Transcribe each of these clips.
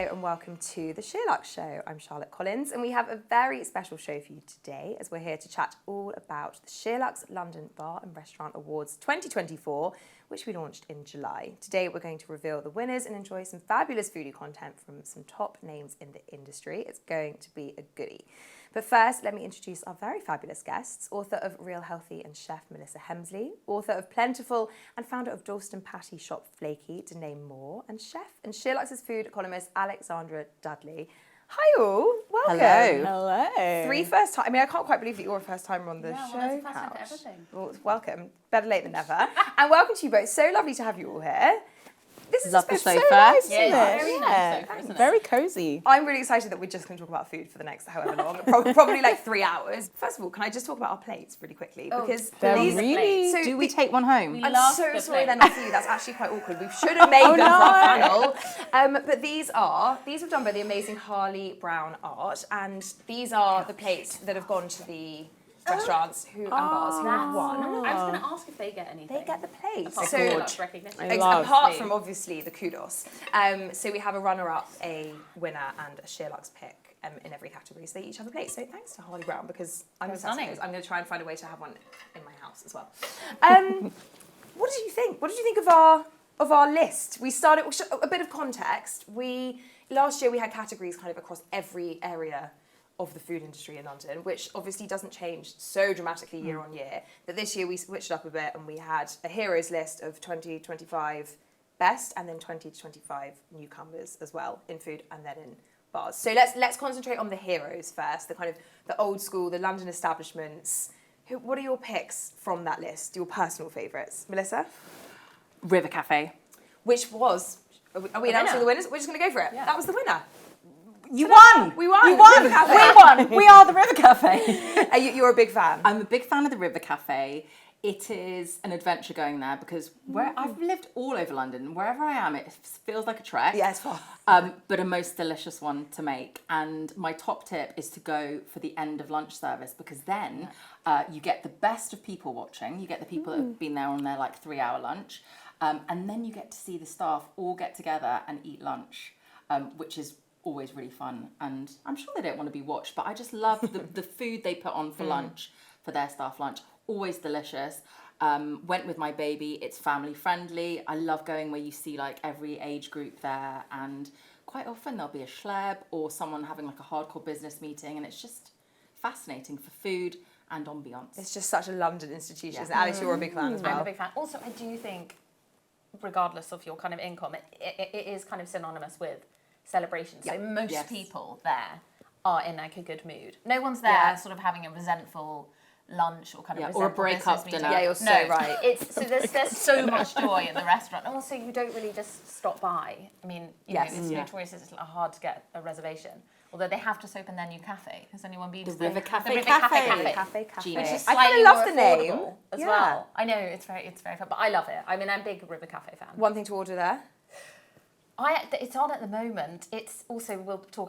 Hello and welcome to the SheerLuxe Show. I'm Charlotte Collins and we have a very special show for you today as we're here to chat all about the SheerLuxe London Bar and Restaurant Awards 2024, which we launched in July. Today we're going to reveal the winners and enjoy some fabulous foodie content from some top names in the industry. It's going to be a goodie. But first, let me introduce our very fabulous guests, author of Real Healthy and chef Melissa Hemsley, author of Plentiful and founder of Dalston patty shop Flaky, Denai Moore, and chef and SheerLuxe's food columnist Alexandra Dudley. Hi all, welcome. Hello. Three first time. I mean, I can't quite believe that you're a first timer on the show. Well, it's a first time for everything. Well, welcome. Better late than never. And welcome to you both. So lovely to have you all here. This is Love the so sofa. nice, Yeah, isn't it? very nice sofa, isn't it? Very cozy. I'm really excited that we're just going to talk about food for the next however long, probably like 3 hours. First of all, can I just talk about our plates really quickly? Because They're these really... so Do we take one home? We I'm love so the sorry plate. they're not for you. That's actually quite awkward. We should have made them for our panel. But these were done by the amazing Harley Brown Art, and these are the plates that have gone to the restaurants and bars who have won. I was going to ask if they get anything. They get the plates. Apart So from SheerLuxe recognition. apart from obviously the kudos, so we have a runner-up, a winner, and a SheerLuxe pick in every category. So they each have a plate. So thanks to Harley Brown because I'm stunning. going to try and find a way to have one in my house as well. What did you think? What did you think of our list? We started a bit of context. Last year we had categories kind of across every area of the food industry in London, which obviously doesn't change so dramatically year on year. But this year we switched up a bit and we had a heroes list of 2025 best and then 20 to 25 newcomers as well in food and then in bars. So let's concentrate on the heroes first, the old school, the London establishments. What are your picks from that list? Your personal favourites, Melissa? River Cafe. Which was? Are we announcing the winners? We're just going to go for it. Yeah. That was the winner. You won! We won! You won! River Cafe. We won! We are the River Cafe. You're a big fan? I'm a big fan of the River Cafe. It is an adventure going there because I've lived all over London. Wherever I am, it feels like a trek. Yeah, it's fun. But a most delicious one to make. And my top tip is to go for the end of lunch service because then you get the best of people watching. You get the people that have been there on their 3-hour lunch. And then you get to see the staff all get together and eat lunch, which is always really fun. And I'm sure they don't want to be watched, but I just love the food they put on for lunch, for their staff lunch. Always delicious. Went with my baby. It's family friendly. I love going where you see every age group there, and quite often there'll be a schleb or someone having a hardcore business meeting, and it's just fascinating for food and ambiance. It's just such a London institution. Yeah. Alex, you're a big fan as well. I'm a big fan. Also, I do think, regardless of your kind of income, it is kind of synonymous with celebration. So most people there are in a good mood. No one's there sort of having a resentful lunch or kind of or a break-up dinner. Yeah, you're so right. There's so much joy in the restaurant. And also, you don't really just stop by. I mean, you know, it's notorious it's hard to get a reservation. Although they have just opened their new cafe. Has anyone been to the River Cafe? The River Cafe. Cafe. Which is I slightly love more the name affordable as well. I know, it's very fun, but I love it. I mean, I'm a big River Cafe fan. One thing to order there? It's on at the moment. It's also,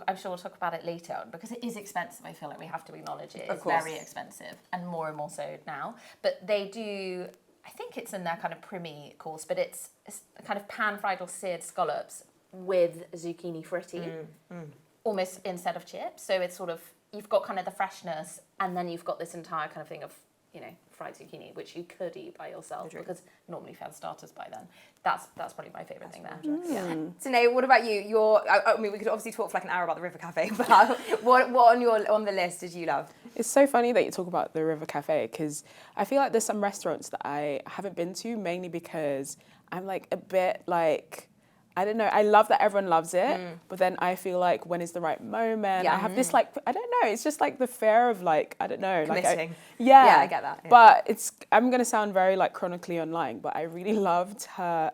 I'm sure we'll talk about it later on because it is expensive. I feel like we have to acknowledge it. It's very expensive and more so now. But they do, I think it's in their kind of primi course, but it's a kind of pan-fried or seared scallops with zucchini fritti, almost instead of chips. So it's sort of, you've got kind of the freshness and then you've got this entire kind of thing of, fried zucchini, which you could eat by yourself because normally you've had starters by then. That's probably my favourite thing there. Yeah. Denai, what about you? I mean, we could obviously talk for an hour about the River Cafe, but what on the list did you love? It's so funny that you talk about the River Cafe because I feel like there's some restaurants that I haven't been to mainly because I'm a bit I don't know. I love that everyone loves it, but then I feel like when is the right moment? I have this I don't know. It's just the fear of I don't know. Committing. Yeah, I get that. Yeah. But I'm gonna sound very chronically online, but I really loved her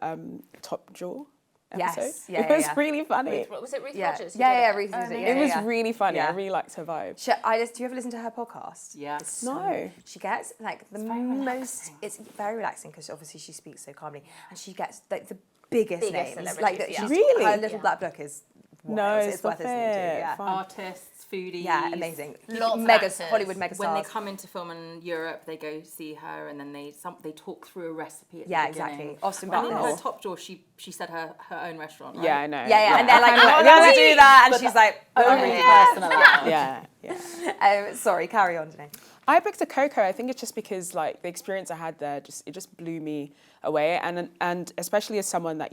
Top Jaw episode. Yes. Yeah, it was really funny. Was it Ruth Rogers? Yeah, Ruth did it. It was really funny. I really liked her vibe. Do you ever listen to her podcast? Yeah. No. She gets the most. It's very relaxing because obviously she speaks so calmly, and she gets the biggest names. Celebrities, she's, Really? Her little black book is wild. It's stop worth listening to. it. Yeah. Fun. Artists, foodies. Yeah, amazing. Lots of Mega actors. Hollywood megastars. When they come into film in Europe, they go see her, and then they talk through a recipe at Yeah, the beginning. exactly. Austin I think Butler. her top drawer, she said her own restaurant, right? Yeah, I know. Yeah, and they're like, I we're know. going to do that, and she's like, Only yeah. person allowed. Yeah. Sorry, carry on, Denai. I picked a Coco. I think it's just because like the experience I had there just blew me away, and especially as someone that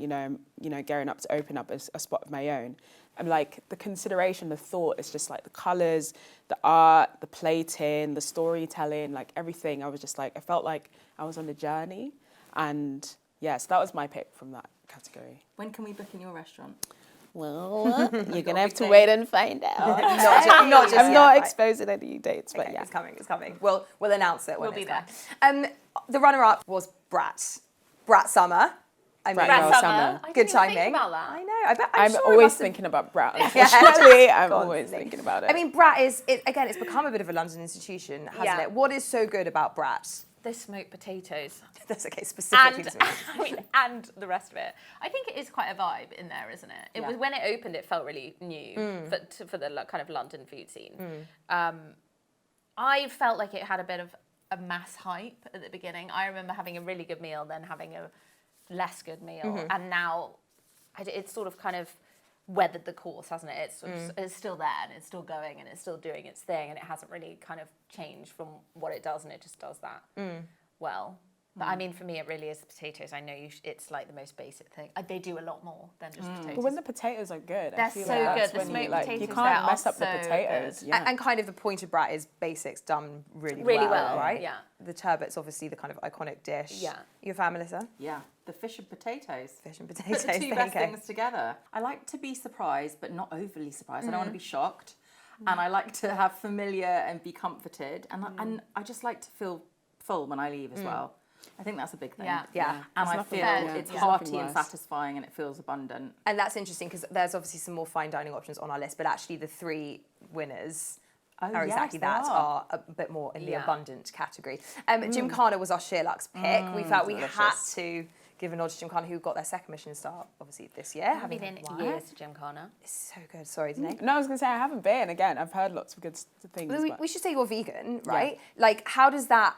gearing up to open up a spot of my own, I'm like the consideration, the thought. It's just like the colours, the art, the plating, the storytelling, like everything. I was just like I felt like I was on a journey, and yeah, so that was my pick from that category. When can we book in your restaurant? Well, you're gonna have to date. wait and find out. Not just I'm yet, not right? exposing any dates, but Okay, yeah. it's coming. We'll announce it when We'll be it's there. The runner-up was Brat Summer. I mean, Brat Summer. Summer. I didn't good even think timing. about that. I know. I bet. I'm sure it always must have- thinking about Brat. Yeah. Unfortunately, I'm Constantly. always thinking about it. I mean, Brat it's become a bit of a London institution, hasn't Yeah. it? What is so good about Brat? The smoked potatoes. That's okay, specifically. And, to me. I mean, and the rest of it. I think it is quite a vibe in there, isn't it? It was when it opened, it felt really new for the kind of London food scene. I felt like it had a bit of a mass hype at the beginning. I remember having a really good meal, then having a less good meal, and now it's sort of kind of weathered the course, hasn't it? It's, sort of, it's still there, and it's still going, and it's still doing its thing, and it hasn't really kind of changed from what it does, and it just does that well. But I mean, for me, it really is the potatoes. I know it's like the most basic thing. They do a lot more than just potatoes. But when the potatoes are good, I They're feel so like that's good. The when you, smoked like, you potatoes can't there mess are up the so potatoes. good. Yeah. And kind of the point of Brat is basics done really Really well, right? yeah. The turbot's obviously the kind of iconic dish. Yeah. You a fan, Melissa? Yeah, the fish and potatoes. Fish and Put potatoes. the two there you best go. things together. I like to be surprised, but not overly surprised. I don't want to be shocked. And I like to have familiar and be comforted. And I just like to feel full when I leave as well. I think that's a big thing. Yeah. Yeah. And I nothing feel wrong. it's There's hearty nothing and worse. satisfying and it feels abundant. And that's interesting because there's obviously some more fine dining options on our list, but actually the three winners are yes, exactly they that, are. are a bit more in the Yeah. abundant category. Jim Carner was our SheerLuxe pick. We felt we had to give a nod to Jim Carner, who got their second Michelin star, obviously, this year. I've been in years to Jim Carner. It's so good. Sorry, Denai. No, I was going to say I haven't been. Again, I've heard lots of good things. but- We should say you're vegan, right? Like, how does that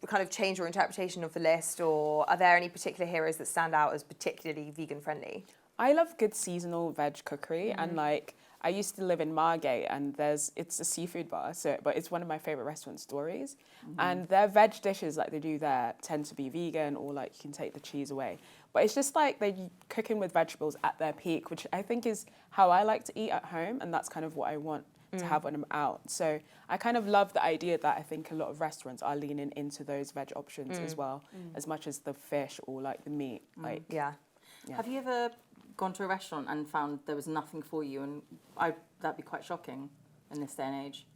kind of change your interpretation of the list, or are there any particular heroes that stand out as particularly vegan friendly? I love good seasonal veg cookery, and like I used to live in Margate, and it's a seafood bar, but it's one of my favorite restaurant stories, and their veg dishes like they do there tend to be vegan, or like you can take the cheese away. But it's just like they're cooking with vegetables at their peak, which I think is how I like to eat at home, and that's kind of what I want to have when I'm out. So I kind of love the idea that I think a lot of restaurants are leaning into those veg options as well, as much as the fish or like the meat. Like Yeah. Have you ever gone to a restaurant and found there was nothing for you? And that'd be quite shocking in this day and age.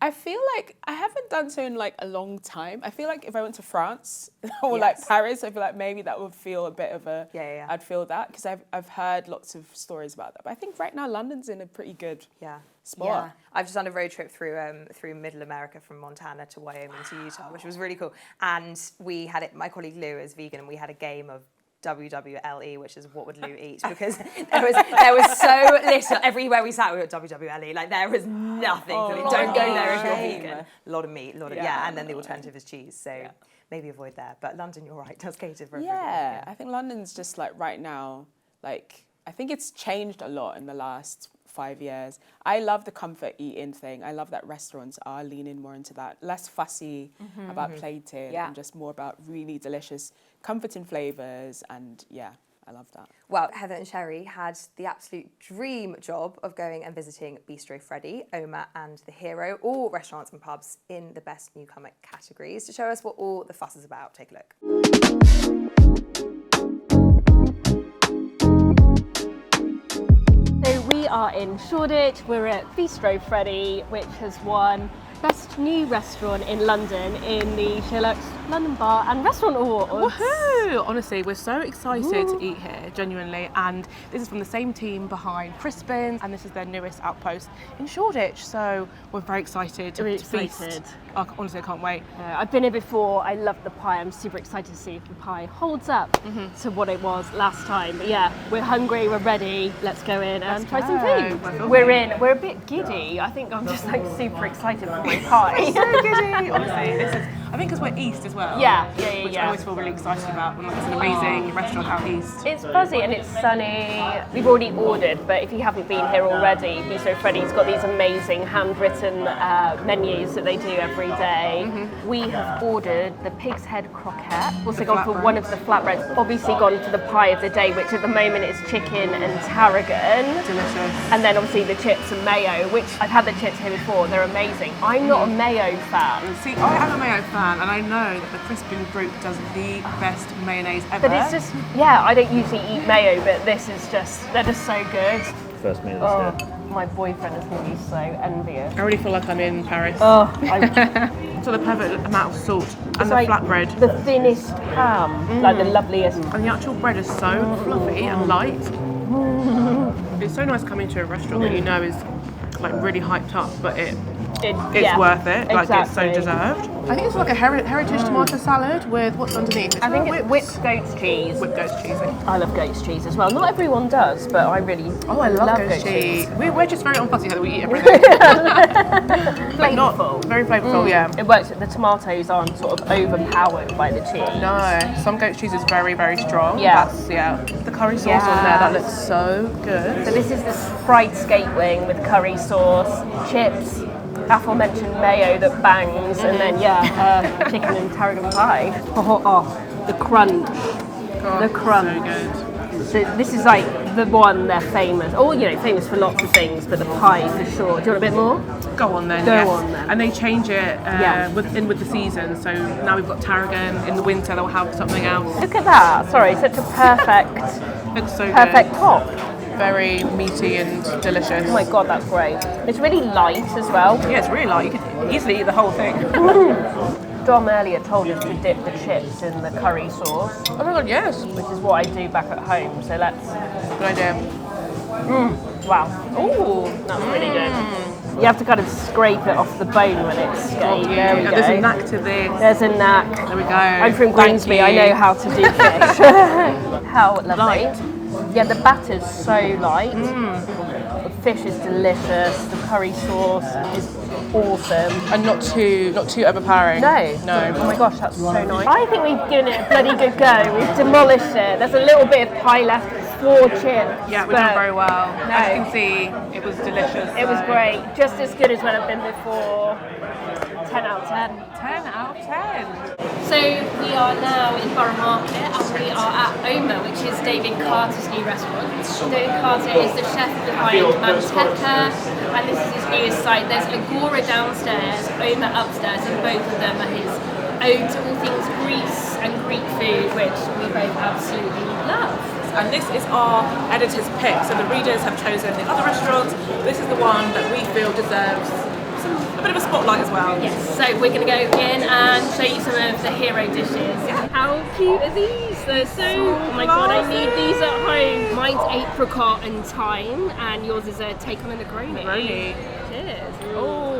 I feel like I haven't done so in like a long time. I feel like if I went to France or like Yes. Paris, I feel like maybe that would feel a bit of a. Yeah. I'd feel that because I've heard lots of stories about that. But I think right now London's in a pretty good spot. Yeah, I've just done a road trip through Middle America from Montana to Wyoming to Utah, which was really cool. And we had it. My colleague Lou is vegan, and we had a game of WWLE, which is what would Lou eat, because there was so little everywhere we sat. We were at WWLE, like there was nothing. Don't go there if you're shame. vegan. A lot of meat, and then the alternative is cheese. So maybe avoid there. But London, you're right, does cater for everything. Yeah, I think London's just like right now, like I think it's changed a lot in the last 5 years. I love the comfort eating thing. I love that restaurants are leaning more into that, less fussy about plating and just more about really delicious, comforting flavors. And yeah, I love that. Well, Heather and Sherri had the absolute dream job of going and visiting Bistro Freddy, Oma and The Hero, all restaurants and pubs in the best newcomer categories. To show us what all the fuss is about, take a look. So we are in Shoreditch, we're at Bistro Freddy, which has won Best New Restaurant in London in the SheerLuxe London Bar and Restaurant Awards. Woohoo! Honestly, we're so excited to eat here, genuinely. And this is from the same team behind Crispin's, and this is their newest outpost in Shoreditch. So we're very excited Really to feast. excited. Oh, honestly, I can't wait. I've been here before. I love the pie. I'm super excited to see if the pie holds up to what it was last time. But yeah, we're hungry, we're ready. Let's go in and try some food. We're in. We're a bit giddy. I think I'm just like super excited for my pie. So giddy, honestly. This is, I think because we're east as well. Yeah. Which I always feel really excited about when it's an amazing restaurant out east. It's fuzzy and it's sunny. We've already ordered, but if you haven't been here already, Bistro Freddy's got these amazing handwritten menus that they do every day. We have ordered the pig's head croquette. Also gone for one of the flatbreads. Obviously gone for the pie of the day, which at the moment is chicken and tarragon. Delicious. And then obviously the chips and mayo, which I've had the chips here before. They're amazing. I'm not a mayo fan. See, I am a mayo fan, and I know that the Crispin group does the best mayonnaise ever. But it's just, yeah, I don't usually eat mayo, but this is just, they're just so good. First meal this year. My boyfriend is going to be so envious. I already feel like I'm in Paris. Oh, So the perfect amount of salt and it's the like flatbread. the thinnest ham, like the loveliest. And the actual bread is so fluffy and light. It's so nice coming to a restaurant that you know is like really hyped up, but it's worth it. Like it's so exactly. deserved. I think it's like a heritage tomato salad with what's underneath. I think it's whipped goat's cheese. Whipped goat's cheese. I love goat's chease as well. Not everyone does, but I really Oh, I love goat's cheese. We're just very unfussy how we eat everything. But not Flavorful. very flavourful, yeah. It works. The tomatoes aren't sort of overpowered by the cheese. No, some goat's cheese is very, very strong. Yeah. The curry sauce on there, that looks so good. So this is the fried skate wing with curry sauce, chips, aforementioned mayo that bangs, and then chicken and tarragon pie. The crunch. God, The crunch. So good. So this is like the one they're famous. Oh, famous for lots of things, but the pie for sure. Do you want a bit more? Go on then. Go yes. on then. And they change it with the season. So now we've got tarragon. In the winter they'll have something else. Look at that. Sorry, such a perfect, Looks so perfect good. top. Very meaty and delicious. Oh my god, that's great. It's really light as well. Yeah, it's really light. You could easily eat the whole thing. Dom earlier told us to dip the chips in the curry sauce, Oh my god, yes. which is what I do back at home. So let's. Good idea. Wow. Ooh. That's really good. You have to kind of scrape it off the bone when it's skate. There we go. There's a knack to this. There's a knack. There we go. I'm from Thank Grimsby. you. I know how to do fish. How lovely. Light. Yeah, the batter's so light. The fish is delicious. The curry sauce is awesome. And not too overpowering. No. Oh my gosh, that's so nice. I think we've given it a bloody good go. We've demolished it. There's a little bit of pie left. 4 chips. Yeah, we've done very well. No. As you can see, it was delicious. It was great. Just as good as when I've been before. 10 out of 10. 10 out of 10. So we are now in Borough Market and we are at Oma, which is David Carter's new restaurant. David Carter is the chef behind Manteca, and this is his newest site. There's Agora downstairs, Oma upstairs, and both of them are his ode to all things Greece and Greek food, which we both absolutely love. And this is our editor's pick. So the readers have chosen the other restaurants. This is the one that we feel deserves a bit of a spotlight as well. Yes, so we're going to go in and show you some of the hero dishes. How cute are these? They're so, oh my god, I need these at home. Mine's apricot and thyme, and yours is a take on a Negroni. Negroni. Cheers. Oh.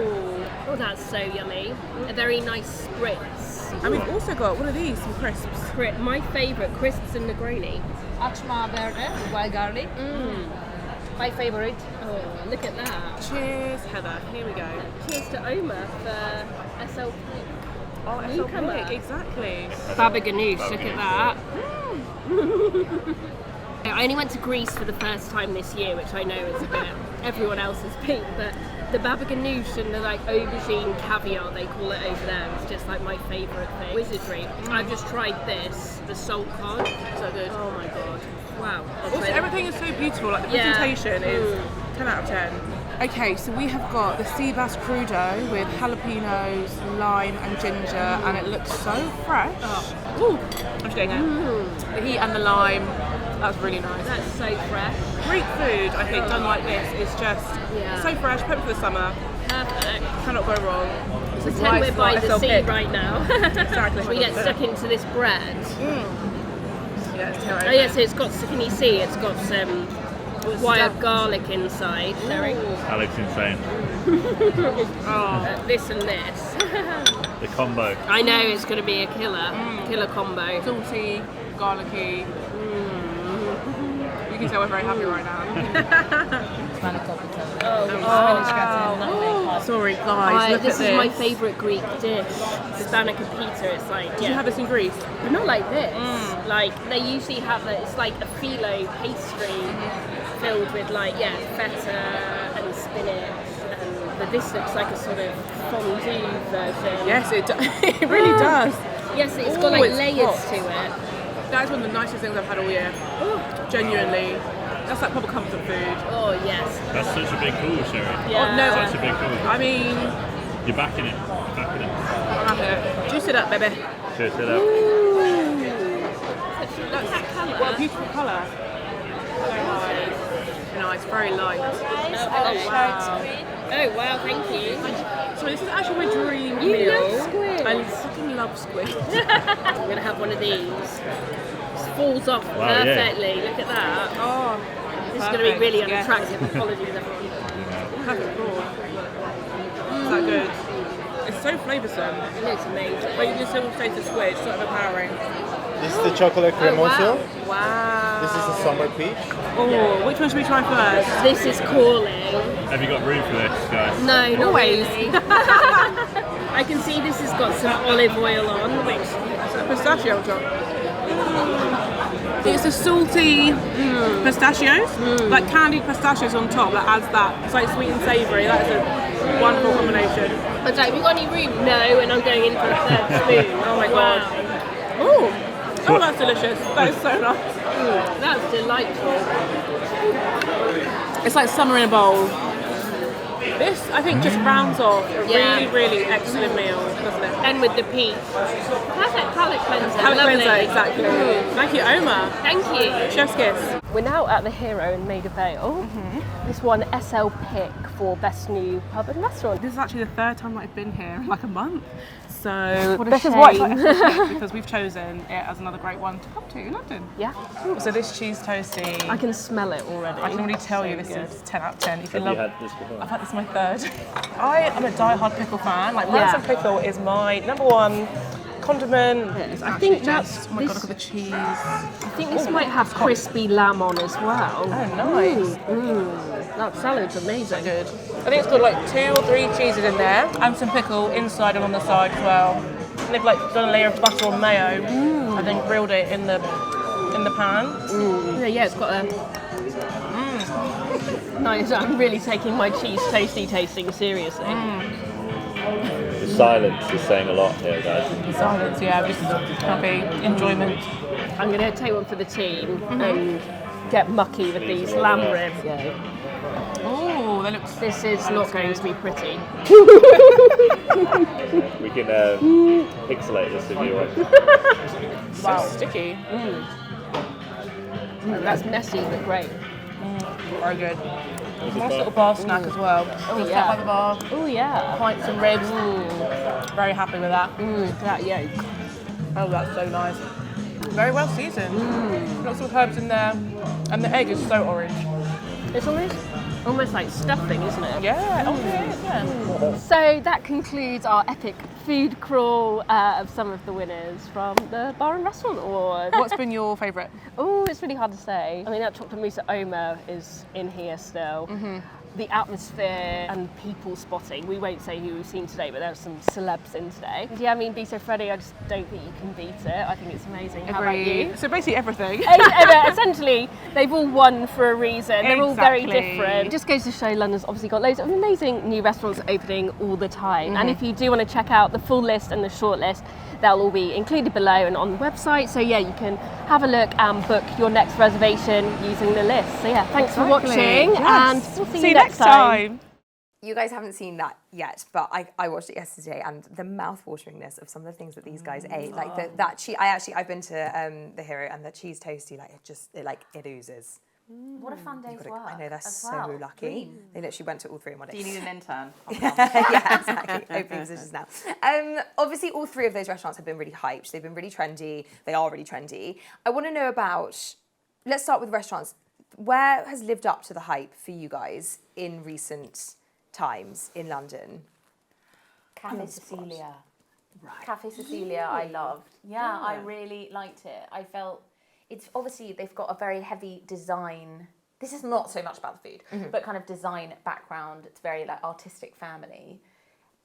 Oh, that's so yummy. A very nice spritz. And we've also got, what are these? Some crisps. My favourite, crisps and Negroni. Achma verde, wild garlic. My favourite. Oh, look at that. Cheers, Heather. Here we go. Cheers to Oma for SLP. Oh, Newcomer. SLP, exactly. Baba ganoush, look at that. I only went to Greece for the first time this year, which I know is a bit everyone else has been, but the baba ganoush and the like aubergine caviar they call it over there is just like my favourite thing. Wizardry. I've just tried this, the salt cod. So good. Oh my god. Wow. Also, everything is so beautiful. Like the presentation is 10 out of 10. Okay, so we have got the sea bass crudo with jalapenos, lime and ginger, and it looks so fresh. Ooh, I'm just getting it. The heat and the lime, that's really nice. That's so fresh. Greek food, I think, done like this is just so fresh, perfect for the summer. Perfect. Cannot go wrong. So Pretend we're by the sea right now. Exactly. We get stuck into this bread. Yeah, it's terrible. Oh yeah, so it's got, can you see? It's got some wild garlic inside. Sherri. Alex insane. This and this. The combo. I know it's going to be a killer combo. Salty, garlicky. You can tell we're very happy right now. Sorry guys, look this at this. is my favourite Greek dish. Spanakopita. It's like, Did you have this in Greece? but not like this. Like they usually have it's like a phyllo pastry filled with like feta and spinach. But this looks like a sort of fondue version. Yes, it really does. Yes, it's got like it's layers hot. to it. That is one of the nicest things I've had all year. Genuinely. That's like proper comfort food. Oh yes. That's such a big call, Sherri. Yeah. Oh, no, Such a big call. I mean, You're backing it. You're backing it. I'm happy. Juice it up, baby. Cheers to that. What a beautiful colour. So nice. Nice, very light. Oh wow, thank you. So this is actually my dream You meal. love squid. I fucking love squid. I'm gonna have one of these. This falls off Wow, yeah. perfectly. Look at that. Oh, This is going to be really unattractive. Apologies, everyone. perfect raw. Is that good? It's so flavoursome. It looks amazing. But you can still taste the squid, sort of empowering. This is the chocolate cremoso. Wow. This is the summer peach. Oh, which one should we try first? This is calling. Have you got room for this, guys? No, not Always. really. I can see this has got some olive oil on, which Pistachio on top. It's a salty pistachios, like candied pistachios on top that adds that. It's like sweet and savoury. That is a wonderful combination. I was like, have you got any room? No, and I'm going in for a third spoon. Oh my god. Oh, that's delicious. That is so nice. That's delightful. It's like summer in a bowl. This, I think, just rounds off a really, really excellent meal, doesn't it? And with the peach. Perfect palate cleanser. Palate Lovely. cleanser, exactly. Thank you, Oma. Thank you. Chef's kiss. We're now at the Hero in Maida Vale. This one SL pick for best new pub and restaurant. This is actually the third time I've been here in like a month. So What a this is why it's shame. like SL pick, because we've chosen it as another great one to come to in London. Yeah, So this cheese toasty, I can smell it already. I can already tell you this good. is 10 out of 10. If you Have you love, had this before? I've had this my third. I am a die-hard pickle fan. Like Yeah. Ransom pickle is my number one condiment. It's I actually think that's just, oh my god, this- look at the cheese. I think this might have crispy lamb on as well. Oh, nice. That salad's amazing. Good. I think it's got like 2 or 3 cheeses in there and some pickle inside and on the side as well. And they've like done a layer of butter or mayo and then grilled it in the pan. Yeah, it's got a. Nice. I'm really taking my cheese toasty tasting seriously. The silence is saying a lot here, guys. Silence, yeah, just happy enjoyment. I'm going to take one for the team and get mucky with these lamb ribs. Oh, that looks. This is not going to be pretty. We can pixelate this if you want. So sticky. That's messy but great. Very good. Nice little bar snack as well. Just yeah. sat by the bar, Oh yeah. pints and ribs. Very happy with that. That yolk. Oh, that's so nice. Very well seasoned. Lots of herbs in there, and the egg is so orange. It's almost like stuffing, isn't it? Yeah, oh yeah. So that concludes our epic food crawl of some of the winners from the Bar and Restaurant Award. What's been your favourite? Oh, it's really hard to say. I mean, that chocolate mousse at Oma is in here still. The atmosphere and people spotting. We won't say who we've seen today, but there are some celebs in today. Yeah, I mean, Be So Freddy, I just don't think you can beat it. I think it's amazing. How about you? So basically everything. Essentially, they've all won for a reason. They're all very Exactly. different. It just goes to show London's obviously got loads of amazing new restaurants opening all the time. And if you do want to check out the full list and the short list, they'll all be included below and on the website. So yeah, you can have a look and book your next reservation using the list. So yeah, thanks for watching and we'll see you next time. You guys haven't seen that yet, but I watched it yesterday, and the mouth-wateringness of some of the things that these guys ate, like that cheese. I've been to the Hero, and the cheese toasty, like it oozes. What a fun day's work. I know, they're as so well. lucky. They literally went to all three in one day. Do you need an intern? Yeah, exactly. Opening positions now. Obviously, all three of those restaurants have been really hyped. They've been really trendy. They are really trendy. I want to know about, let's start with restaurants. Where has lived up to the hype for you guys in recent times in London? Cafe Cecilia. Right. Cafe Cecilia, I loved. Yeah, I really liked it. I felt it's obviously they've got a very heavy design. This is not so much about the food, but kind of design background. It's very like artistic family,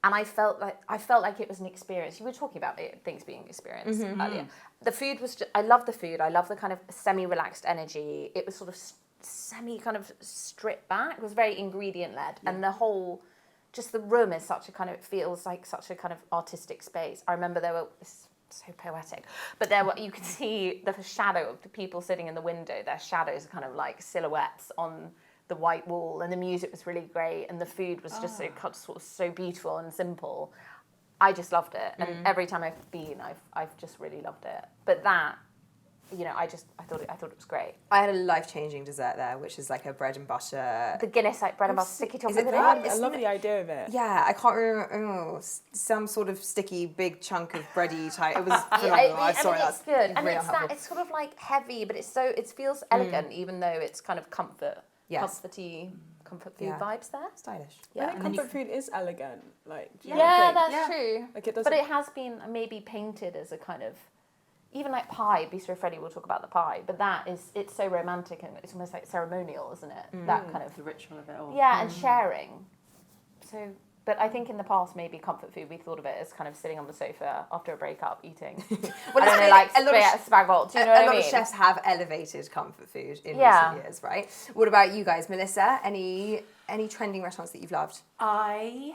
and I felt like it was an experience. You were talking about things being experienced earlier. The food was. I love the food. I love the kind of semi-relaxed energy. It was sort of semi kind of stripped back. It was very ingredient led, and the whole. Just the room is such a kind of, it feels like such a kind of artistic space. I remember there were, it's so poetic, but there were, you could see the shadow of the people sitting in the window, their shadows are kind of like silhouettes on the white wall, and the music was really great, and the food was just so beautiful and simple. I just loved it, and every time I've been, I've just really loved it. But that, you know, I thought it was great. I had a life-changing dessert there, which is like a bread and butter. The Guinness like bread and butter sticky topping. I love the idea of it. Yeah, I can't remember. Some sort of sticky big chunk of bready type. It was phenomenal. I mean, it's good, and really it's unhelpful. it's sort of like heavy, but it feels elegant, even though it's kind of comfort food vibes there. Stylish. I think comfort food is elegant. Like, do you Yeah, think? that's true. Like, it doesn't. But it has been maybe painted as a kind of, even like pie, Bistro Freddy will talk about the pie, but it's so romantic and it's almost like ceremonial, isn't it? That kind of The ritual of it all. yeah, and sharing. So, but I think in the past maybe comfort food we thought of it as kind of sitting on the sofa after a breakup eating. Well, I don't know, like spag bol. Do you know what I mean? A lot of chefs have elevated comfort food in recent years, right? What about you guys, Melissa? Any trending restaurants that you've loved? I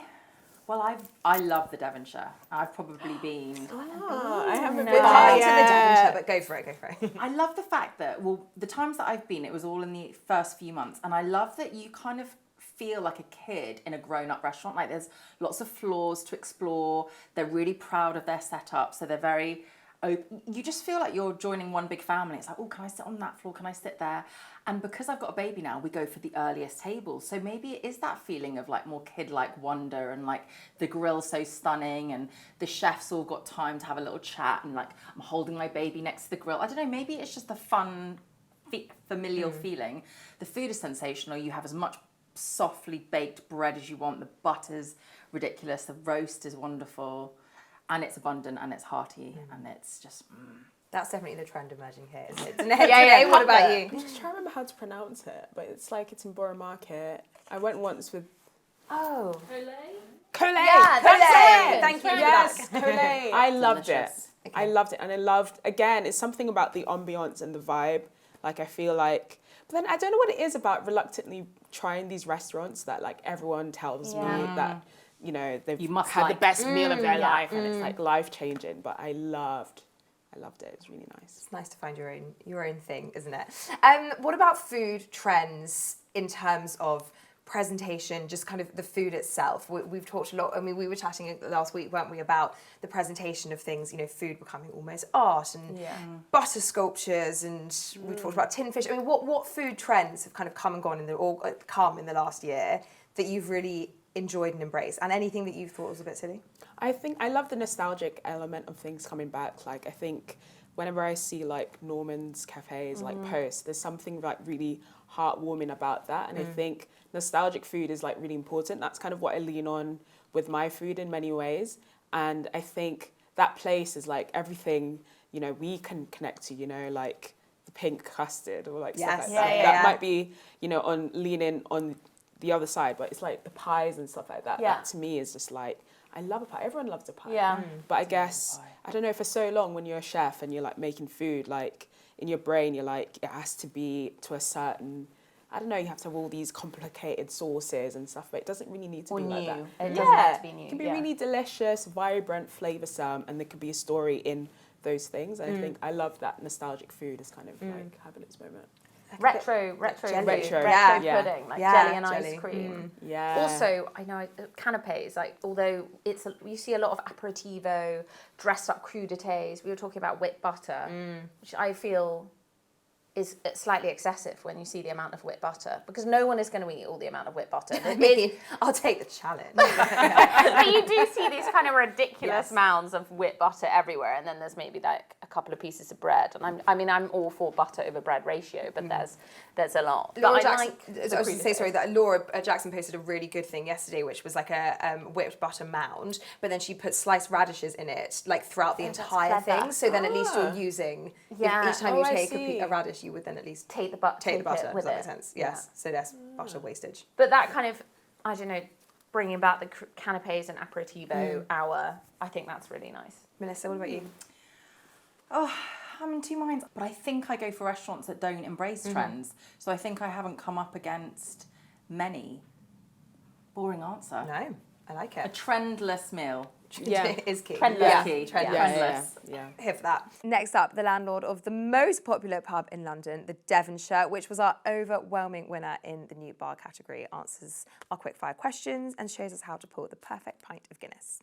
love the Devonshire. I've probably been. I haven't been To the there. Devonshire, but go for it. I love the fact that, the times that I've been, it was all in the first few months. And I love that you kind of feel like a kid in a grown-up restaurant. Like there's lots of floors to explore. They're really proud of their setup. So they're very open. You just feel like you're joining one big family. It's like, oh, can I sit on that floor? Can I sit there? And because I've got a baby now, we go for the earliest tables. So maybe it is that feeling of like more kid-like wonder, and like the grill's so stunning and the chefs all got time to have a little chat, and like I'm holding my baby next to the grill. I don't know, maybe it's just a fun, familial feeling. The food is sensational. You have as much softly baked bread as you want. The butter's ridiculous. The roast is wonderful. And it's abundant and it's hearty and it's just... That's definitely the trend emerging here, isn't it? Denai, what about you? I'm just trying to remember how to pronounce it, but it's like it's in Borough Market. I went once with Oh. Collet. Yeah, Collet. Thank you for Yes, that. Collet. I loved Delicious. it. Okay. I loved it, and I loved, again, it's something about the ambiance and the vibe. Like, I feel like, but then I don't know what it is about reluctantly trying these restaurants that like everyone tells me that, you know, they've had the best meal of their life and it's like life-changing. But I loved it. It was really nice. It's nice to find your own thing, isn't it? What about food trends in terms of presentation, just kind of the food itself? We've talked a lot. I mean, we were chatting last week, weren't we, about the presentation of things, you know, food becoming almost art and butter sculptures, and we talked about tin fish. I mean, what food trends have kind of come and gone in the last year that you've really enjoyed and embraced, and anything that you thought was a bit silly? I think I love the nostalgic element of things coming back. Like, I think whenever I see like Norman's cafes, like posts, there's something like really heartwarming about that. And I think nostalgic food is like really important. That's kind of what I lean on with my food in many ways. And I think that place is like everything, you know, we can connect to, you know, like the pink custard or like stuff like that. That might be, you know, on leaning on the other side, but it's like the pies and stuff like that. That to me is just like, I love a pie. Everyone loves a pie. Yeah. But I guess, I don't know, for so long when you're a chef and you're like making food, like in your brain, you're like, it has to be to a certain, I don't know, you have to have all these complicated sauces and stuff, but it doesn't really need to be like that. It doesn't have to be new. It can be really delicious, vibrant, flavoursome, and there could be a story in those things. And I think I love that nostalgic food is kind of like having its moment. Retro jelly. pudding, like jelly and ice cream. Yeah. Also, I know canapes, like although you see a lot of aperitivo, dressed up crudités. We were talking about whipped butter, which I feel is slightly excessive when you see the amount of whipped butter, because no one is going to eat all the amount of whipped butter. I mean, I'll take the challenge. But you do see these kind of ridiculous mounds of whipped butter everywhere, and then there's maybe like a couple of pieces of bread. And I'm all for butter over bread ratio, but there's a lot. Laura But Jackson, I was going to say, sorry, that Laura Jackson posted a really good thing yesterday, which was like a whipped butter mound, but then she put sliced radishes in it, like throughout the entire thing. So then at least you're using, each time you take a radish, you would then at least take the butter. Does that make sense? Yes. So less butter wastage. But that kind of, I don't know, bringing back the canapes and aperitivo hour, I think that's really nice. Melissa, what about you? Oh, I'm in two minds. But I think I go for restaurants that don't embrace trends. So I think I haven't come up against many. Boring answer. No, I like A it. trendless meal. Yeah, is key. Trendless. Trendless. Yeah. Here for that. Next up, the landlord of the most popular pub in London, the Devonshire, which was our overwhelming winner in the new bar category, answers our quickfire questions and shows us how to pour the perfect pint of Guinness.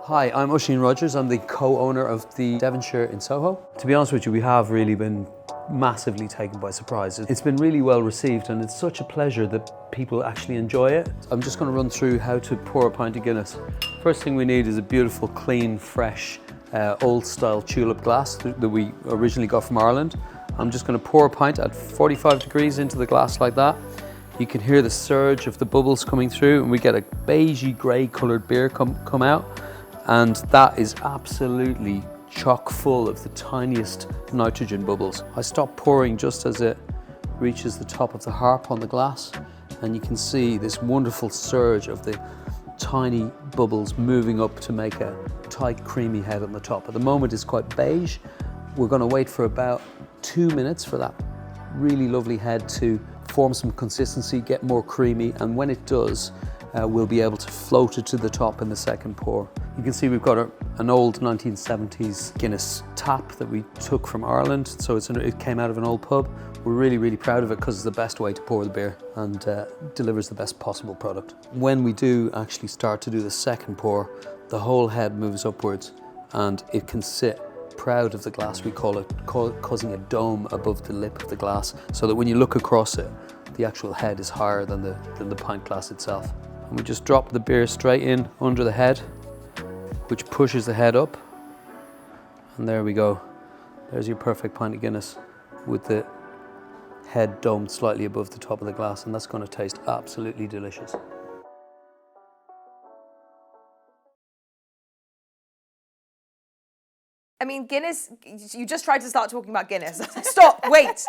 Hi, I'm Oisin Rogers. I'm the co-owner of the Devonshire in Soho. To be honest with you, we have really been massively taken by surprise. It's been really well received, and it's such a pleasure that people actually enjoy it. I'm just going to run through how to pour a pint of Guinness. First thing we need is a beautiful, clean, fresh, old-style tulip glass that we originally got from Ireland. I'm just going to pour a pint at 45 degrees into the glass like that. You can hear the surge of the bubbles coming through, and we get a beigey grey coloured beer come out. And that is absolutely chock full of the tiniest nitrogen bubbles. I stop pouring just as it reaches the top of the harp on the glass, and you can see this wonderful surge of the tiny bubbles moving up to make a tight, creamy head on the top. At the moment it's quite beige. We're going to wait for about 2 minutes for that really lovely head to form some consistency, get more creamy, and when it does, we'll be able to float it to the top in the second pour. You can see we've got an old 1970s Guinness tap that we took from Ireland, so it came out of an old pub. We're really, really proud of it because it's the best way to pour the beer and delivers the best possible product. When we do actually start to do the second pour, the whole head moves upwards and it can sit proud of the glass. We call it causing a dome above the lip of the glass, so that when you look across it, the actual head is higher than the pint glass itself. And we just drop the beer straight in under the head, which pushes the head up. And there we go. There's your perfect pint of Guinness with the head domed slightly above the top of the glass, and that's going to taste absolutely delicious. I mean, Guinness, you just tried to start talking about Guinness. Stop, wait.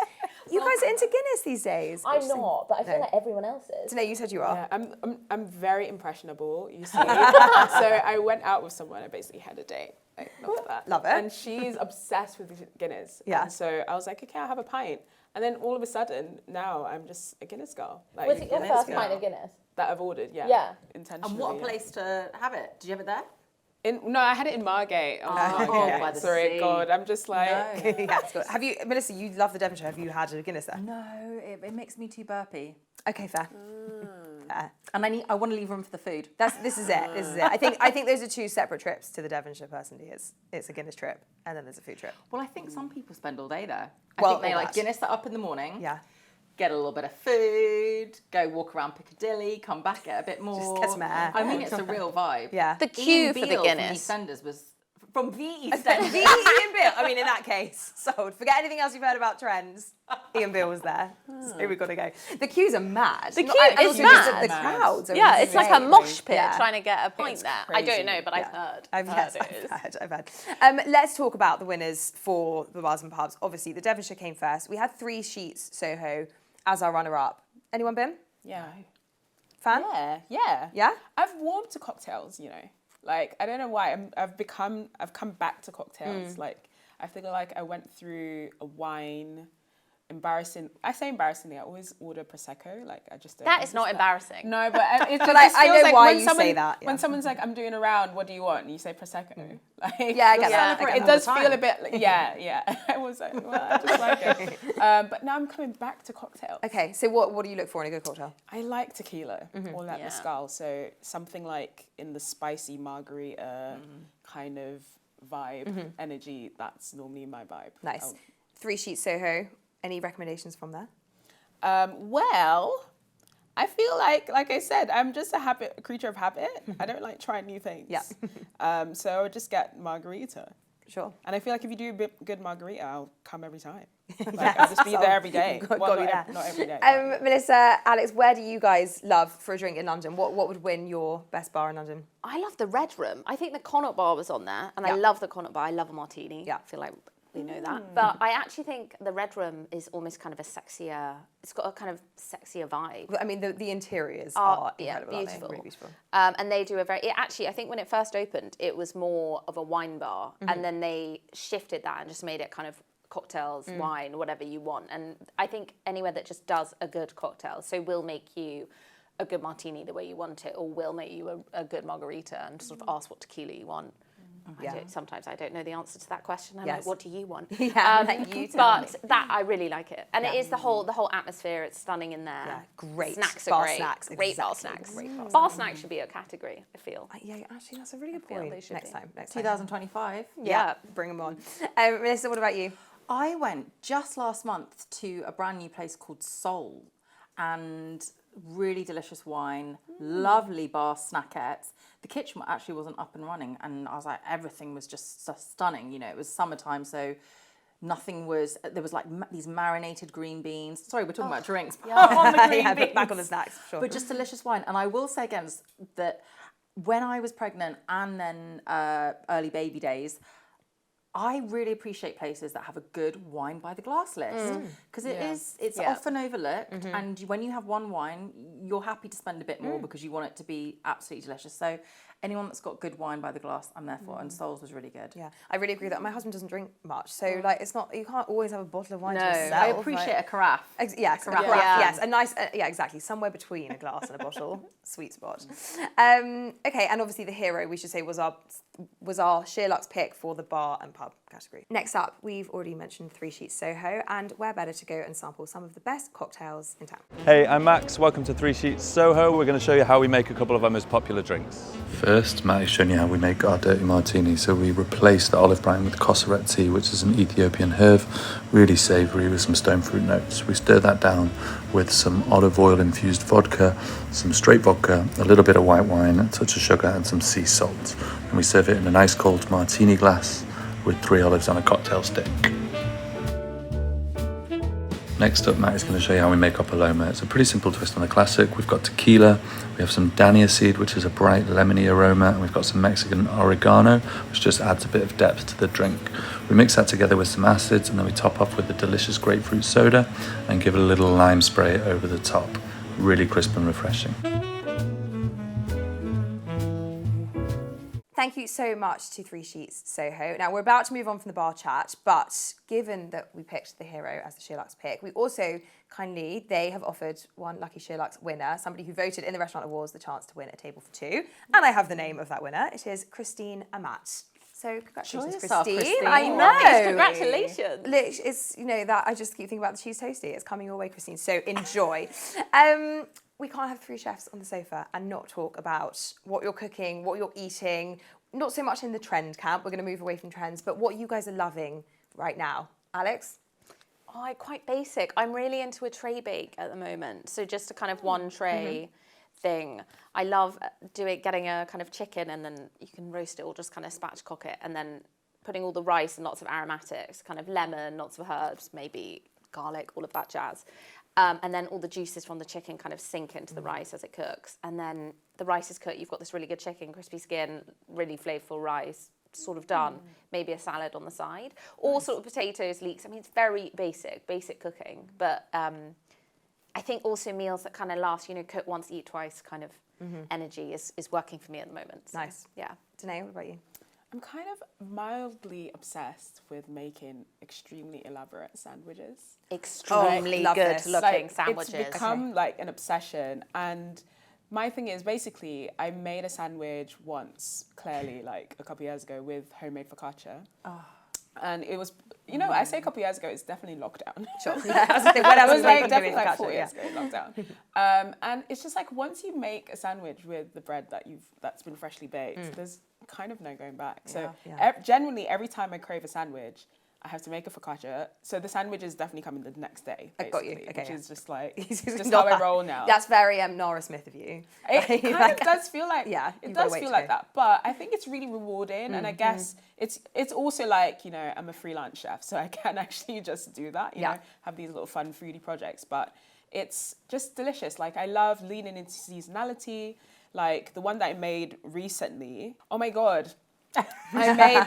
You guys are into Guinness these days. I'm not, but I feel like everyone else is. Denai, you said you are. Yeah, I'm very impressionable, you see. So I went out with someone, I basically had a date. Like, not that. Love it. And she's obsessed with Guinness. Yeah. And so I was like, okay, I'll have a pint. And then all of a sudden, now I'm just a Guinness girl. Like, Was it your first pint of Guinness? that I've ordered, yeah. Yeah. Intentionally. And what a yeah. place to have it. Did you have it there? No, I had it in Margate. By the Sorry, sea. God, I'm just like... Yeah, it's good. Have you, Melissa, you love the Devonshire. Have you had a Guinness there? No, it makes me too burpy. Okay, fair. Fair. And I want to leave room for the food. This is it. I think those are two separate trips to the Devonshire. Personally, it's a Guinness trip and then there's a food trip. Well, I think some people spend all day there. I Well, think they all like that. Guinness that up in the morning. Yeah. Get a little bit of food, go walk around Piccadilly, come back, get a bit more. Just get some air. I mean, it's a real vibe. Yeah. The queue Ian for the Beale Guinness. From EastEnders was from the Ian EastEnders. Beale. I mean, in that case, sold. Forget anything else you've heard about trends. Ian Beale was there. So we've got to go. The queues are mad. The queue And is also just mad. the crowds. Are Yeah, it's like a insane. mosh pit Yeah. trying to get a pint It's there. I crazy. don't know, but Yeah. I've heard. I've heard. Let's talk about the winners for the bars and pubs. Obviously, the Devonshire came first. We had 3 sheets Soho as our runner-up. Anyone been? Yeah. Fan? Yeah. Yeah? I've warmed to cocktails, you know. Like, I don't know why. I've come back to cocktails. Like, I feel like I went through a wine, I say embarrassingly, I always order Prosecco. Like, I just don't. That is not embarrassing. No, but it's But just I feels know like why when you someone, say that, yeah. When someone's like, I'm doing a round, what do you want? And you say Prosecco. Like, Yeah, I get that. I get it that. does feel a bit, like, yeah. I was like, well, I just like it. But now I'm coming back to cocktails. Okay, so what do you look for in a good cocktail? I like tequila or like Yeah. mezcal, so something like in the spicy margarita kind of vibe, energy, that's normally my vibe. Nice. 3 Sheets Soho. Any recommendations from there? Well, I feel like I said, I'm just a creature of habit. I don't like trying new things. Yeah. So I would just get margarita. Sure. And I feel like if you do a good margarita, I'll come every time. Like, I'll just be there every day. Not every day. Melissa, Alex, where do you guys love for a drink in London? What would win your best bar in London? I love the Red Room. I think the Connaught Bar was on there, and I love the Connaught Bar. I love a martini. Yeah. I feel like we know that. But I actually think the Red Room is almost kind of a sexier, it's got a kind of sexier vibe. I mean, the interiors are incredible, beautiful. Aren't they? Really beautiful. And they do actually, I think when it first opened, it was more of a wine bar, and then they shifted that and just made it kind of cocktails, wine, whatever you want. And I think anywhere that just does a good cocktail, so will make you a good martini the way you want it, or will make you a good margarita, and sort of ask what tequila you want. Sometimes I don't know the answer to that question. I'm like, what do you want? You but that I really like it, and it is the whole atmosphere. It's stunning in there. Yeah, great. Snacks are bar great. snacks. Great bar Exactly. snacks. Great Bar snacks should be a category, I feel. Yeah, actually, that's a really good feel point. they should Next be. time. 2025. Yeah, bring them on. Melissa, what about you? I went just last month to a brand new place called Soul, and really delicious wine, lovely bar snackettes. The kitchen actually wasn't up and running, and I was like, everything was just so stunning. You know, it was summertime, so nothing was. There was like these marinated green beans. Sorry, we're talking about drinks. On the green beans. Back on the snacks, sure. But just delicious wine. And I will say again that when I was pregnant and then early baby days, I really appreciate places that have a good wine by the glass list, because it's often overlooked, and when you have one wine, you're happy to spend a bit more because you want it to be absolutely delicious. So anyone that's got good wine by the glass, I'm there for, and Soul's was really good. Yeah, I really agree that my husband doesn't drink much, so like it's not, you can't always have a bottle of wine to No, yourself. I appreciate a carafe. Yes, Carafe. yes, a nice, exactly, somewhere between a glass and a bottle, sweet spot. Okay, and obviously the hero, we should say, was our SheerLuxe pick for the bar and pub category. Next up, we've already mentioned 3 Sheets Soho, and where better to go and sample some of the best cocktails in town. Hey, I'm Max. Welcome to 3 Sheets Soho. We're going to show you how we make a couple of our most popular drinks. First, Matt is showing you how we make our dirty martini. So we replace the olive brine with kosseret tea, which is an Ethiopian herb, really savoury with some stone fruit notes. We stir that down with some olive oil infused vodka, some straight vodka, a little bit of white wine, a touch of sugar and some sea salt. And we serve it in a nice cold martini glass with 3 olives on a cocktail stick. Next up, Matt is going to show you how we make our Paloma. It's a pretty simple twist on the classic. We've got tequila, we have some dania seed, which is a bright lemony aroma, and we've got some Mexican oregano, which just adds a bit of depth to the drink. We mix that together with some acids, and then we top off with the delicious grapefruit soda and give it a little lime spray over the top. Really crisp and refreshing. Thank you so much to 3 Sheets Soho. Now, we're about to move on from the bar chat, but given that we picked the hero as the SheerLuxe pick, we also they have offered one lucky SheerLuxe winner, somebody who voted in the Restaurant Awards, the chance to win a table for 2. And I have the name of that winner. It is Christine Amat. So congratulations, Christine. I know. Congratulations. It's, that I just keep thinking about the cheese toasty. It's coming your way, Christine. So enjoy. We can't have 3 chefs on the sofa and not talk about what you're cooking, what you're eating, not so much in the trend camp. We're going to move away from trends, but what you guys are loving right now. Alex? Quite basic. I'm really into a tray bake at the moment. So just a kind of one tray thing. I love getting a kind of chicken, and then you can roast it or just kind of spatchcock it, and then putting all the rice and lots of aromatics, kind of lemon, lots of herbs, maybe garlic, all of that jazz. And then all the juices from the chicken kind of sink into the rice as it cooks. And then the rice is cooked, you've got this really good chicken, crispy skin, really flavourful rice, sort of done. Maybe a salad on the side. Or sort of potatoes, leeks. I mean, it's very basic cooking. But I think also meals that kind of last, cook once, eat twice kind of energy is working for me at the moment. So, nice. Yeah. Denai, what about you? I'm kind of mildly obsessed with making extremely elaborate sandwiches. Extremely good looking sandwiches. It's become like an obsession. And my thing is, basically, I made a sandwich once, clearly, like a couple of years ago with homemade focaccia. Oh. And it was, I say a couple of years ago, it's definitely lockdown. Sure. When I was definitely like 4 years ago, lockdown. And it's just like, once you make a sandwich with the bread that's been freshly baked, there's kind of no going back. So Yeah. Genuinely, every time I crave a sandwich, I have to make a focaccia. So the sandwich is definitely coming the next day. I got you. basically, Okay, which yeah. is just like It's it's just not how I that- roll now. That's very Nara Smith of you. It kind of does feel like Yeah, it you've gotta does wait feel to like go. that. But I think it's really rewarding, and I guess it's also like, you know, I'm a freelance chef, so I can actually just do that. You know, have these little fun foodie projects, but it's just delicious. Like, I love leaning into seasonality. Like the one that I made recently. Oh my god, I made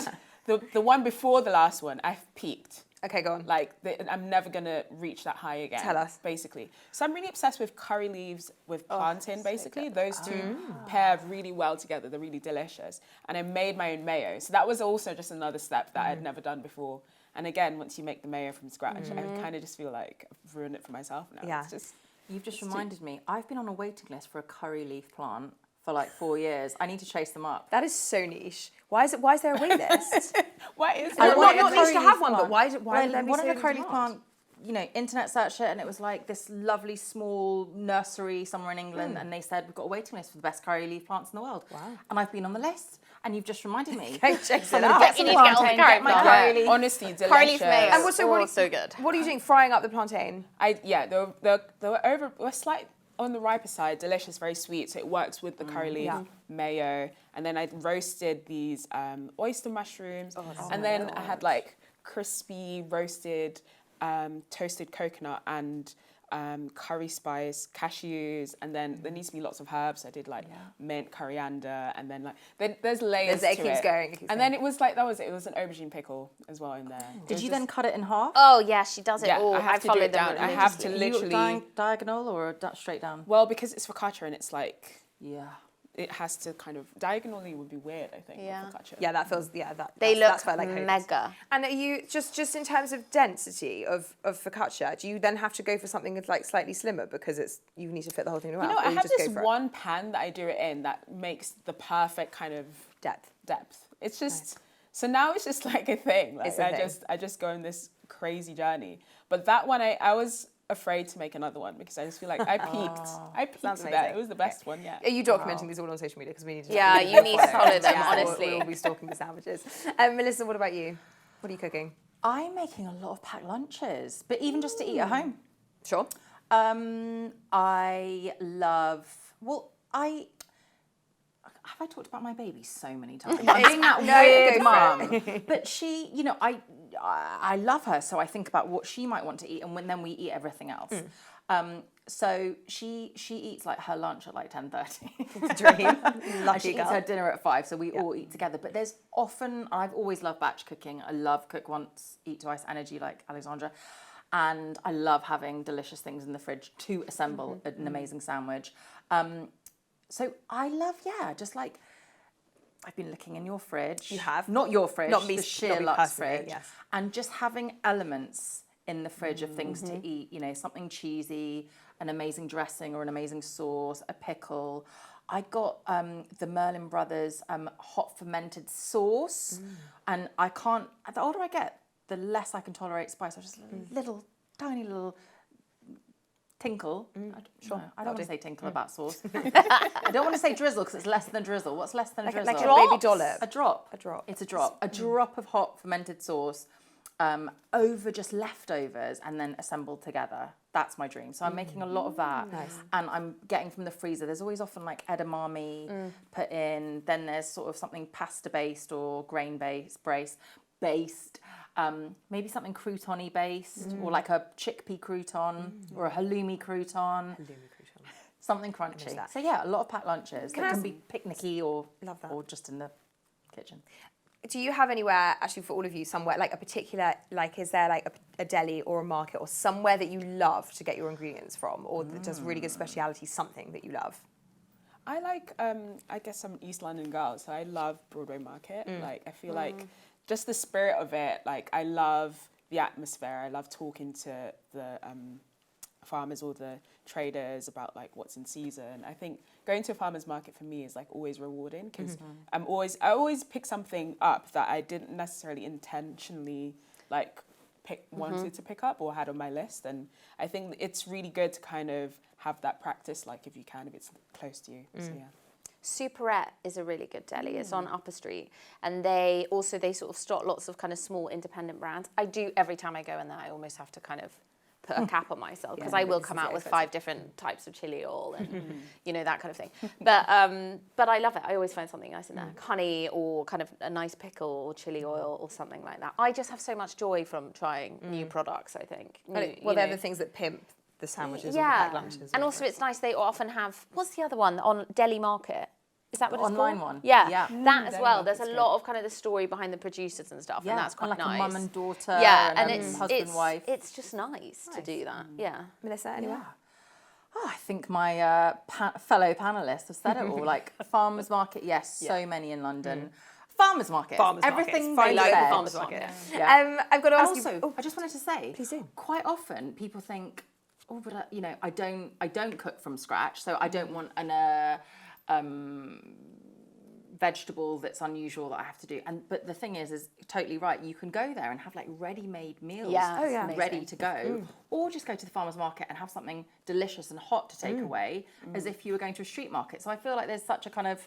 the one before the last one. I've peaked. Okay, go on. Like, I'm never gonna reach that high again. Tell us. Basically. So I'm really obsessed with curry leaves with plantain, basically. Those two pair really well together. They're really delicious. And I made my own mayo. So that was also just another step that I'd never done before. And again, once you make the mayo from scratch, I kind of just feel like I've ruined it for myself now. Yeah. It's just, You've just reminded me, I've been on a waiting list for a curry leaf plant for like 4 years. I need to chase them up. That is so niche. Why is there a wait list? why is I there wanted not a niche curry to leaf have one, but plant. why Well, would there be wanted so a curry in leaf demand? plant, you know, internet searched it, and it was like this lovely small nursery somewhere in England, and they said, we've got a waiting list for the best curry leaf plants in the world. Wow. And I've been on the list, and you've just reminded me. Okay, chase it I'm gonna up. get some You need to get on the plantain, curry get my plant. curry leaf. honestly delicious. Curry leaf mayo. And what's so good. What are you doing? Frying up the plantain? They were slight on the riper side, delicious, very sweet. So it works with the curry leaf mayo. And then I roasted these oyster mushrooms. And then I had like crispy roasted toasted coconut and curry spice, cashews, and then there needs to be lots of herbs. I did like mint, coriander, and then like there's layers It to keeps it. going. And then it was like, that was it. It was an aubergine pickle as well in there. Did you then cut it in half? Oh yeah, she does it Yeah, all. I have to do followed it down. them. I have to Are you literally. diagonal or straight down? Well, because it's focaccia and it's like, Yeah. it has to kind of diagonally would be weird, I think. with Yeah. focaccia. Yeah, that feels that. They that's look why I like mega. And are you just in terms of density of focaccia? Do you then have to go for something that's like slightly slimmer because you need to fit the whole thing in your You mouth? know, or I have just this go for it? one pan that I do it in that makes the perfect kind of depth. It's just so now it's just like a thing. Like It's a thing. I just go on this crazy journey. But that one I was afraid to make another one because I just feel like I peaked. I peaked Sounds with that. amazing. It was the best one yet. Are you documenting these all on social media? Because we need to. Yeah, you need to follow them, Yeah, honestly. We'll be stalking the sandwiches. Melissa, what about you? What are you cooking? I'm making a lot of packed lunches, but even just to eat at home. Sure. I love. Well, have I talked about my baby so many times? I'm being that weird mum. But she, you know, I love her, so I think about what she might want to eat, and then we eat everything else. So she eats like her lunch at like 10:30. Dream. And Lucky she eats girl. her dinner at 5, so we all eat together. But there's often, I've always loved batch cooking. I love cook once, eat twice energy like Alexandra. And I love having delicious things in the fridge to assemble an amazing sandwich. So I love, just like, I've been looking in your fridge. You have? Not your fridge, Not me- the not me SheerLuxe personally, fridge. yes. And just having elements in the fridge of things to eat, you know, something cheesy, an amazing dressing or an amazing sauce, a pickle. I got the Merlin Brothers hot fermented sauce, and I can't, the older I get, the less I can tolerate spice. I just little, tiny little tinkle. I don't want to say tinkle about sauce. I don't want to say drizzle because it's less than drizzle. What's less than a drizzle? Like a baby dollop. A drop. A drop. It's a drop. A drop of hot fermented sauce over just leftovers and then assembled together. That's my dream. So I'm making a lot of that. Nice. And I'm getting from the freezer. There's always often like edamame put in. Then there's sort of something pasta-based or grain-based, maybe something crouton-y based, or like a chickpea crouton or a halloumi crouton. Something crunchy. that. So yeah, a lot of packed lunches Can I that can ask- be picnicky or Love that. or just in the kitchen. Do you have anywhere, actually for all of you, somewhere, like a particular, like is there like a deli or a market or somewhere that you love to get your ingredients from, or that does really good speciality, something that you love? I like, I guess I'm an East London girl, so I love Broadway Market. Like, I feel like just the spirit of it, like, I love the atmosphere. I love talking to the farmers or the traders about, like, what's in season. I think going to a farmer's market for me is, like, always rewarding because I always pick something up that I didn't necessarily intentionally, like, wanted to pick up or had on my list. And I think it's really good to kind of have that practice, like, if you can, if it's close to you. So, yeah. Superette is a really good deli. It's on Upper Street, and they sort of stock lots of kind of small independent brands. I do every time I go in there. I almost have to kind of put a cap on myself because I will come out with 5 different types of chili oil and you know, that kind of thing. But I love it. I always find something nice in there, honey or kind of a nice pickle or chili oil or something like that. I just have so much joy from trying new products. I think. They're the things that pimp the sandwiches or the packed lunches. And also it's nice. They often have what's the other one on Deli Market. Is that what it's online called? one? Yeah, that as well. There's a lot of kind of the story behind the producers and stuff, and that's quite like nice. a mum and daughter. And it's husband wife. It's just nice to do that. Yeah, Melissa, anyway. Oh, I think my fellow panelists have said it all. Like farmers market, yes, so many in London. Farmers market, everything they like said. farmers market. I've got to ask also, you. I just wanted to say, please do. Quite often people think, oh, but you know, I don't cook from scratch, so I don't want vegetable that's unusual that I have to do. But the thing is totally right. You can go there and have like ready-made meals ready to go, or just go to the farmer's market and have something delicious and hot to take away, as if you were going to a street market. So I feel like there's such a kind of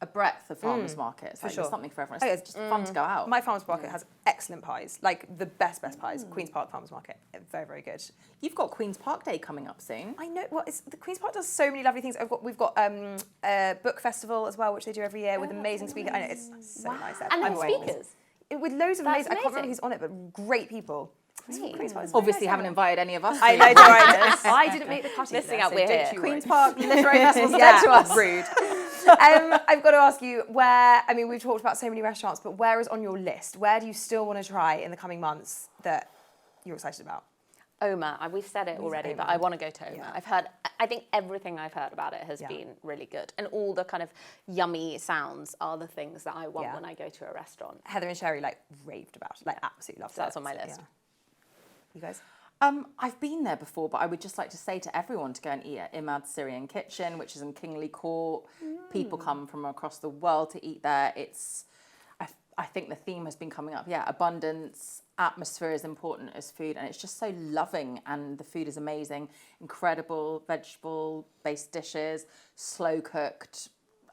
a breadth of farmers markets. Like there's something for everyone. It's just fun to go out. My farmers market has excellent pies, like the best pies. Queen's Park Farmers Market, very, very good. You've got Queen's Park Day coming up soon. I know. Well, the Queen's Park does so many lovely things. We've got a book festival as well, which they do every year with amazing speakers. I know it's so nice. And speakers with loads of amazing. I can't remember who's on it, but great people. Obviously, haven't invited any of us. I know, don't worry. I didn't make the cutting. Missing out, we're here. Queen's Park Literary Festival's dead to us. Rude. I've got to ask you we've talked about so many restaurants, but where is on your list? Where do you still want to try in the coming months that you're excited about? Oma, we've said it already, but I want to go to Oma. I think everything I've heard about it has been really good. And all the kind of yummy sounds are the things that I want when I go to a restaurant. Heather and Sherri raved about it, absolutely loved it. So that's on my list. Yeah. You guys? I've been there before, but I would just like to say to everyone to go and eat at Imad's Syrian Kitchen, which is in Kingly Court. People come from across the world to eat there. I think the theme has been coming up. Yeah, abundance, atmosphere is important as food, and it's just so loving, and the food is amazing. Incredible vegetable-based dishes, slow-cooked,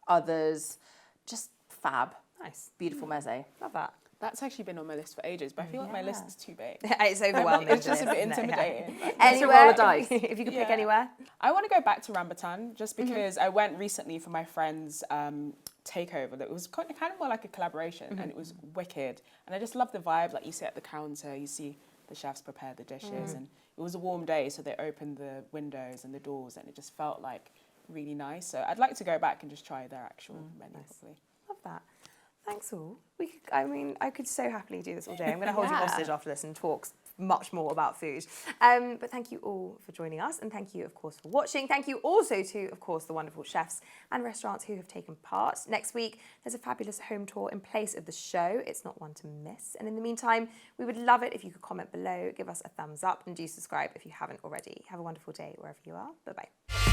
others, just fab. Nice. Beautiful meze. Love that. That's actually been on my list for ages, but I feel like my list is too big. It's overwhelming. It's just a bit intimidating. Anywhere, roll a dice. If you could pick anywhere. I want to go back to Rambutan just because I went recently for my friend's takeover. That was kind of more like a collaboration, and it was wicked. And I just love the vibe. Like you sit at the counter, you see the chefs prepare the dishes, and it was a warm day, so they opened the windows and the doors, and it just felt like really nice. So I'd like to go back and just try their actual menu properly. Love that. Thanks all. I could so happily do this all day. I'm going to hold you hostage after this and talk much more about food. But thank you all for joining us, and thank you, of course, for watching. Thank you also to, of course, the wonderful chefs and restaurants who have taken part. Next week, there's a fabulous home tour in place of the show. It's not one to miss. And in the meantime, we would love it if you could comment below, give us a thumbs up, and do subscribe if you haven't already. Have a wonderful day wherever you are. Bye-bye.